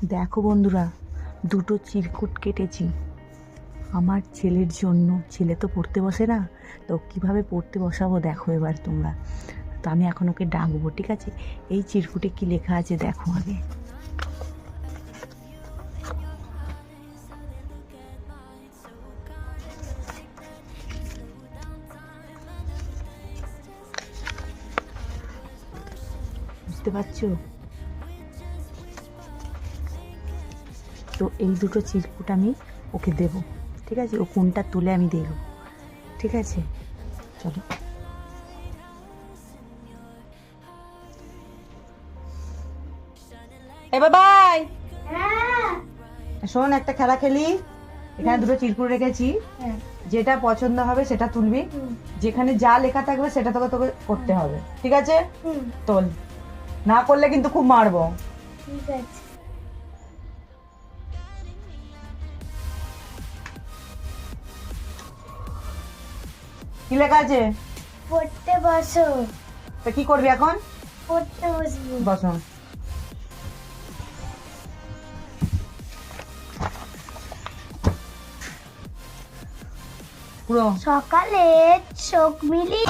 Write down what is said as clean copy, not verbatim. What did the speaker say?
দেখো বন্ধুরা, দুটো চিরকুট কেটেছি আমার ছেলের জন্য। ছেলে তো পড়তে বসে না, তো কীভাবে পড়তে বসাবো দেখো এবার তোমরা। তো আমি এখন ওকে ডাকবো, ঠিক আছে? এই চিরকুটে কি লেখা আছে দেখো আগে। বুঝতে পারছো? তো এই দুটো চিরকুট আমি ওকে দেব, ঠিক আছে? ও কোনটা তুলে আমি দেখব, ঠিক আছে? চলো। এবার বাই। শোন, একটা খেলা খেলি। এখানে দুটো চিরকুট রেখেছি, যেটা পছন্দ হবে সেটা তুলবি, যেখানে যা লেখা থাকবে সেটা তোকে তোকে করতে হবে, ঠিক আছে? তোল, না করলে কিন্তু খুব মারবো। ঠিক আছে। কি লেখা আছে? পড়তে বসো। তা কি করবি এখন? পড়তে বসবো। বসো। পুরো সকালে চোখ মিলিয়ে